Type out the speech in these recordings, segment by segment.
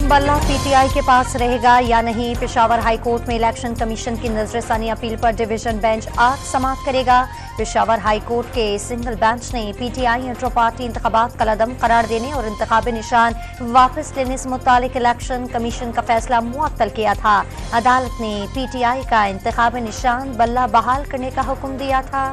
बल्ला पीटीआई के पास रहेगा या नहीं, पेशावर हाई कोर्ट में इलेक्शन कमीशन की नजरसानी अपील पर डिवीजन बेंच आज समाअत करेगा। पेशावर हाई कोर्ट के सिंगल बेंच ने पीटीआई इंटर पार्टी इंतखाबात कलअदम करार देने और इंतखाबी निशान वापस लेने से मुतालिक इलेक्शन कमीशन का फैसला मुअत्तल किया था। अदालत ने पीटीआई का इंतखाबी निशान बल्ला बहाल करने का हुक्म दिया था।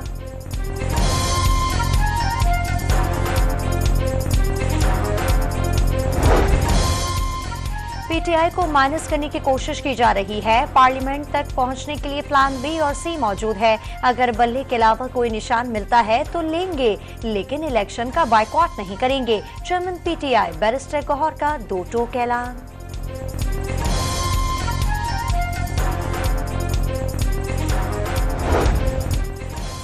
पीटीआई को माइनस करने की कोशिश की जा रही है। पार्लियामेंट तक पहुंचने के लिए प्लान बी और सी मौजूद है। अगर बल्ले के अलावा कोई निशान मिलता है तो लेंगे, लेकिन इलेक्शन का बायकॉट नहीं करेंगे। चेयरमैन पीटीआई बैरिस्टर गौहर का दो टोक ऐलान।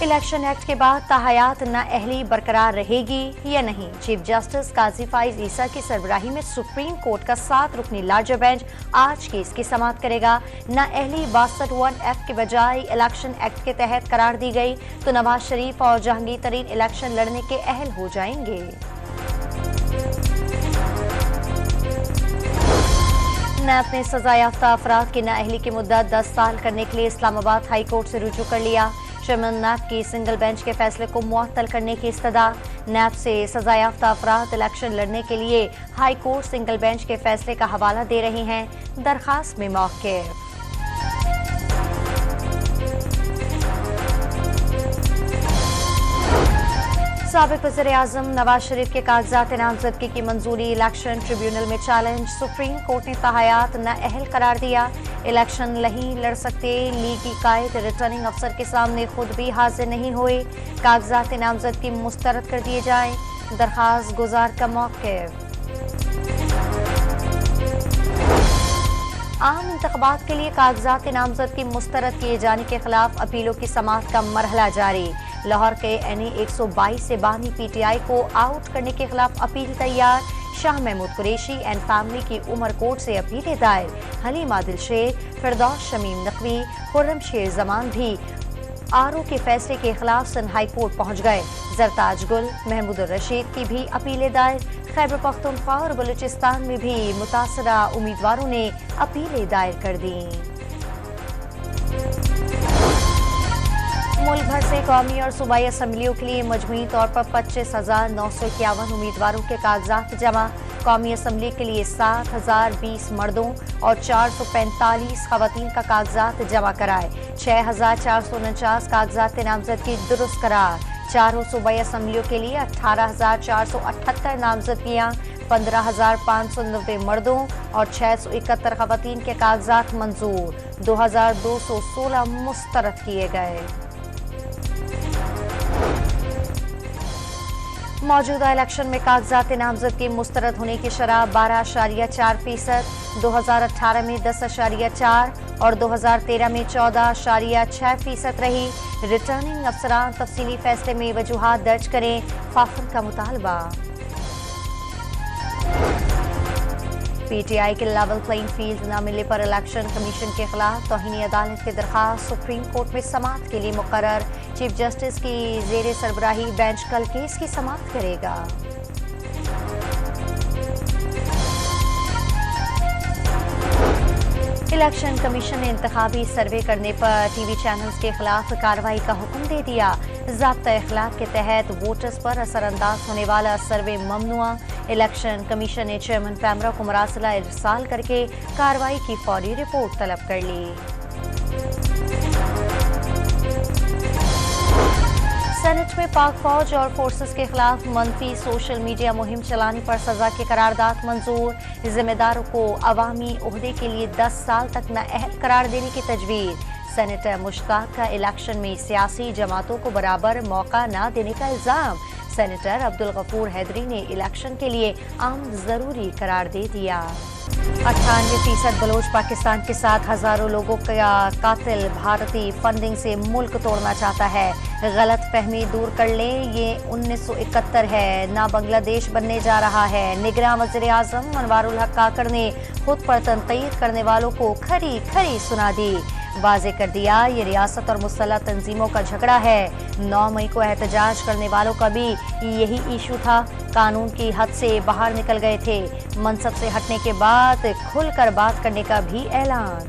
इलेक्शन एक्ट के बाद ताहयात नाअहली बरकरार रहेगी या नहीं, चीफ जस्टिस काजी फाइज ईसा की सरबराही में सुप्रीम कोर्ट का 7 रुकनी लार्जर बेंच आज केस की समाअत करेगा। नाअहली 62(1)(f) के बजाय इलेक्शन एक्ट के तहत करार दी गई तो नवाज शरीफ और जहांगीर तरीन इलेक्शन लड़ने के अहल हो जाएंगे। नैब ने सजा याफ्ता अफराद की नाअहली की मुद्दत 10 साल करने के लिए इस्लामाबाद हाई कोर्ट से रुजू कर लिया। चेयरमैन नैब की सिंगल बेंच के फैसले को मुअत्तल करने की इस्तदा। नैब से सजा याफ्ता अफराद इलेक्शन लड़ने के लिए हाई कोर्ट सिंगल बेंच के फैसले का हवाला दे रहे हैं। दरखास्त में मौक़िफ़। साबिक वज़ीर-ए-आज़म नवाज शरीफ के कागजात नामजदगी की मंजूरी इलेक्शन ट्रिब्यूनल में चैलेंज। सुप्रीम कोर्ट ने ताहयात नाअहल करार दिया। इलेक्शन नहीं लड़ सकते। लीगी कायद रिटर्निंग अफसर के सामने खुद भी हाजिर नहीं हुए। कागजात नामजदगी मुस्तरद कर दिए जाएं। दरखास्त गुजार का मौक़िफ़। आम इंतखाबात के लिए कागजात नामजदगी मुस्तरद किए जाने के खिलाफ अपीलों की समाअत का मरहला जारी। लाहौर के NA 122 से बानी पीटीआई को आउट करने के खिलाफ अपील तैयार। शाह महमूद कुरैशी एंड फैमिली की उमर कोर्ट से अपीलें दायर। हलीम आदिल शेख, फिरदौस शमीम नकवी, खुर्रम शेर जमान भी RO के फैसले के खिलाफ सन हाई कोर्ट पहुंच गए। जरताज गुल, महमूद रशीद की भी अपीलें दायर। खैबर पख्तूनख्वा और बलूचिस्तान में भी मुतासरा उम्मीदवारों ने अपीलें दायर कर दी। मुल्क भर से कौमी और सूबाई असम्बलियों के लिए मजमूई तौर पर 25,951 उम्मीदवारों के कागजात जमा। कौमी असम्बली के लिए 7,020 मर्दों और 445 खवातीन का कागजात जमा कराए। 6,449 कागजात नामजदगी दुरुस्त करार। चारों सूबाई असम्बलियों के लिए 18,478 नामजदगियाँ, 15,590 मर्दों और 671 खवातीन के कागजात मंजूर। 2,216 मुस्तरद किए गए। मौजूदा इलेक्शन में कागजात नामजदगी मुस्तरद होने की शरह 12.4%, 2018 में 10.4% और 2013 में 14.6% रही। रिटर्निंग अफसरान तफसीली फैसले में वजूहात दर्ज करें, फाफन का मुतालबा। पीटीआई के लेवल प्लेइंग फील्ड न मिलने पर इलेक्शन कमीशन के खिलाफ तौहीन अदालत की दरखास्त सुप्रीम कोर्ट में समाअत के लिए मुकर्रर। चीफ जस्टिस की ज़ेरे सरबराही बेंच कल केस की समाअत करेगा। इलेक्शन कमीशन ने इंतखाबी सर्वे करने पर टीवी चैनल्स के खिलाफ कार्रवाई का हुक्म दे दिया। ज़ाब्ता इखलाक के तहत वोटर्स पर असरअंदाज होने वाला सर्वे ममनुआ। इलेक्शन कमीशन ने चेयरमैन पैमरा को मरासला इरसाल करके कार्रवाई की फौरी रिपोर्ट तलब कर ली। सेनेट में पाक फौज और फोर्सेस के खिलाफ मनफी सोशल मीडिया मुहिम चलाने पर सजा की करारदाद मंजूर। जिम्मेदारों को अवामी ओहदे के लिए 10 साल तक नाअहल करार देने की तजवीज़। सेनेटर मुश्ताक का इलेक्शन में सियासी जमातों को बराबर मौका न देने का इल्जाम। सेनेटर अब्दुल गफूर हैदरी ने इलेक्शन के लिए आम जरूरी करार दे दिया। 98% बलोच पाकिस्तान के साथ हजारों लोगों का कातिल भारतीय फंडिंग से मुल्क तोड़ना चाहता है। गलत फहमी दूर कर लें, ये 1971 है, ना बांग्लादेश बनने जा रहा है। निगरान वज़ीर-ए-आज़म अनवारुल हक काकड़ ने खुद पर तनकीद करने वालों को खरी खरी सुना दी। वाज़ेह कर दिया ये रियासत और मुसल्लह तंजीमों का झगड़ा है। 9 मई को एहतजाज करने वालों का भी यही इशू था, कानून की हद से बाहर निकल गए थे। मनसब से हटने के बाद खुलकर बात करने का भी ऐलान।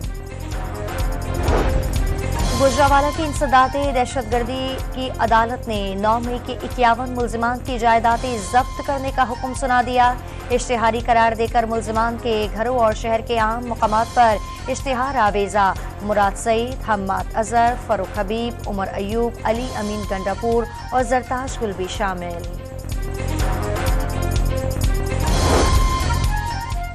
गुजरांवाला की इंसदादे दहशतगर्दी की अदालत ने 9 मई के 51 मुल्जिमान की जायदादें जब्त करने का हुक्म सुना दिया। इश्तिहारी करार देकर मुल्जिमान के घरों और शहर के आम मकामात पर इश्तिहार आवेजा। मुराद सईद, हम्माद अजहर, फरूख हबीब, उमर अयूब, अली अमीन गंडापुर और जरताज गुल भी शामिल।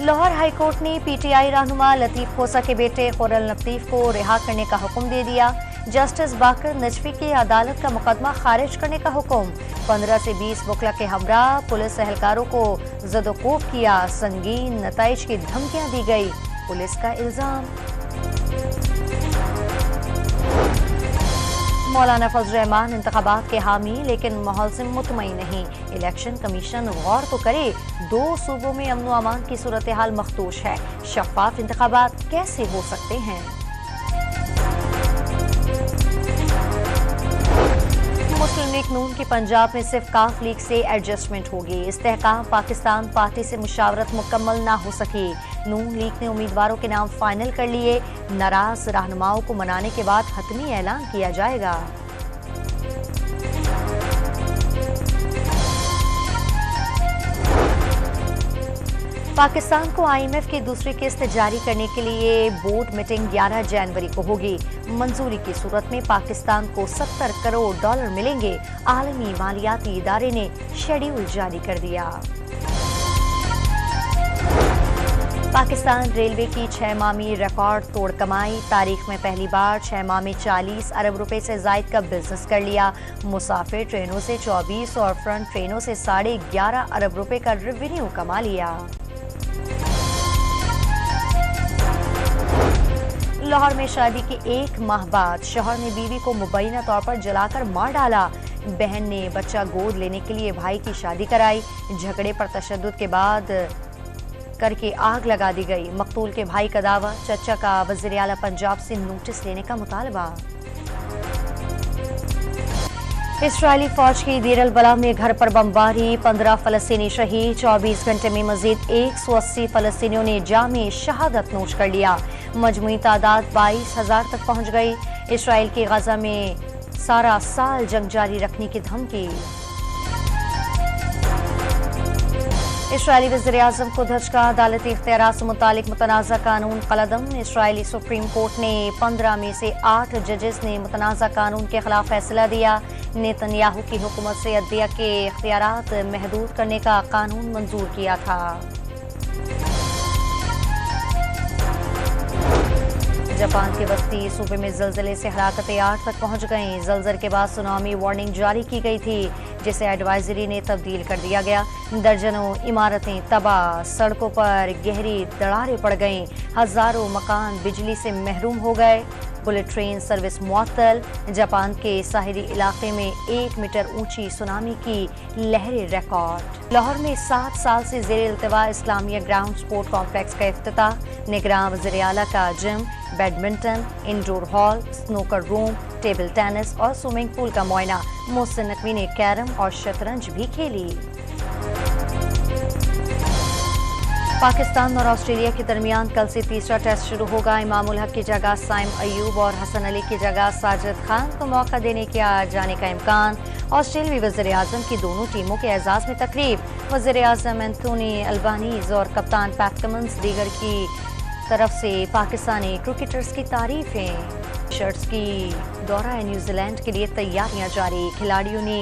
लाहौर हाई कोर्ट ने पीटीआई रहनुमा लतीफ खोसा के बेटे खुरल लतीफ को रिहा करने का हुक्म दे दिया। जस्टिस बाकर नजफी की अदालत का मुकदमा खारिज करने का हुक्म। 15 से 20 वकला के हमरा पुलिस एहलकारों को ज़दोकोब किया, संगीन नताइज की धमकियां दी गई, पुलिस का इल्जाम। मौलाना फजल रहमान इंतखाबात के हामी लेकिन माहौल से मुतमईन नहीं। इलेक्शन कमीशन गौर तो करे, 2 सूबों में अमन व अमान की सूरत हाल मखदूश है, शफाफ इंतखाबात कैसे हो सकते हैं। मुस्लिम लीग नून की पंजाब में सिर्फ काफ लीग से एडजस्टमेंट होगी। इस्तेहकाम पाकिस्तान पार्टी से मुशावरत मुकम्मल ना हो सकी। नून लीग ने उम्मीदवारों के नाम फाइनल कर लिए। नाराज रहनुमाओं को मनाने के बाद हतमी ऐलान किया जाएगा। पाकिस्तान को IMF की दूसरी किस्त जारी करने के लिए बोर्ड मीटिंग 11 जनवरी को होगी। मंजूरी की सूरत में पाकिस्तान को $70 करोड़ मिलेंगे। आलमी मालियाती इदारे ने शेड्यूल जारी कर दिया। पाकिस्तान रेलवे की 6 माह में रिकॉर्ड तोड़ कमाई। तारीख में पहली बार 6 माह में 40 अरब रुपए से जायद का बिजनेस कर लिया। मुसाफिर ट्रेनों से 24 और फ्रंट ट्रेनों से 11.5 अरब रुपए का रेवेन्यू कमा लिया। लाहौर में शादी के 1 माह बाद शौहर ने बीवी को मुबैना तौर पर जलाकर मार डाला। बहन ने बच्चा गोद लेने के लिए भाई की शादी कराई। झगड़े पर तशद्दुद के बाद करके आग लगा दी गई। मकतूल के भाई का दावा, चचा का वज़ीर आला पंजाब से नोटिस लेने का मुतालबा। इसराइली फौज की दीर अल बला में घर पर बमबारी, 15 फलस्तीनी शहीद। 24 घंटे में मजीद 180 फलस्तीनियों ने जामे शहादत नोश कर लिया। मजमूई तादाद 22,000 तक पहुंच गई। इसराइल की गजा में सारा साल जंग जारी रखने की धमकी। इसराइली वज़ीर आज़म को धचका, अदालती इख्तियारात से मुतालिक मुतनाज़ा कानून कलअदम। इसराइली सुप्रीम कोर्ट ने 15 में से 8 जजेस ने मुतनाज़ा कानून के खिलाफ फैसला दिया। नेतन्याहू की हुकूमत से अदलिया के इख्तियारात महदूद करने का कानून मंजूर किया था। जापान के वस्ती सूबे में ज़लज़ले से हलाकतें 8 तक पहुंच गईं। ज़लज़ले के बाद सुनामी वार्निंग जारी की गई थी, जिसे एडवाइजरी ने तब्दील कर दिया गया। दर्जनों इमारतें तबाह, सड़कों पर गहरी दरारें पड़ गईं। हजारों मकान बिजली से महरूम हो गए। बुलेट ट्रेन सर्विस मुअत्तल। जापान के साहिली इलाके में 1 मीटर ऊंची सुनामी की लहरें रिकॉर्ड। लाहौर में 7 साल से ज़ेर इल्तिवा इस्लामिया ग्राउंड स्पोर्ट कॉम्प्लेक्स का इफ्तिताह। निगरान वज़ीर आला का gym, badminton, indoor hall, snooker room, table tennis और स्विमिंग पूल का मुआयना। मोहसिन नकवी ने कैरम और शतरंज भी खेली। पाकिस्तान और ऑस्ट्रेलिया के दरमियान कल से तीसरा टेस्ट शुरू होगा। इमाम उल हक की जगह साइम अयूब और हसन अली की जगह साजिद खान को मौका देने के आ जाने का इम्कान। ऑस्ट्रेलियाई वज़ीर आज़म की दोनों टीमों के एजाज में तकरीब। वज़ीर आज़म एंथोनी अल्बानीज़ और कप्तान पैट कमिंस दीगर की तरफ से पाकिस्तानी क्रिकेटर्स की तारीफें। शर्ट्स की दौरा न्यूजीलैंड के लिए तैयारियां जारी। खिलाड़ियों ने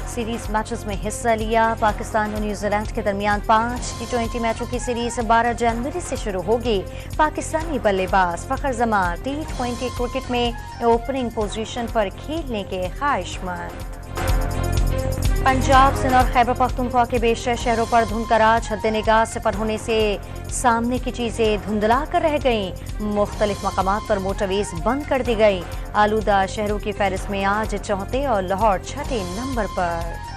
सीरीज मैचेस में हिस्सा लिया। पाकिस्तान और न्यूजीलैंड के दरमियान 5 T20 मैचों की सीरीज 12 जनवरी से शुरू होगी। पाकिस्तानी बल्लेबाज फखर जमान T20 क्रिकेट में ओपनिंग पोजीशन पर खेलने के ख्वाहिशमंद। पंजाब, सिंध और खैबर पख्तूनख्वा के बेशतर शहरों पर धुंध का राज हद-ए-निगाह से पर होने से सामने की चीजें धुंधला कर रह गईं। मुख्तलिफ मकामात पर मोटरवेज बंद कर दी गई। आलूदा शहरों की फहरिस्त में आज चौथे और लाहौर 6ठे नंबर पर।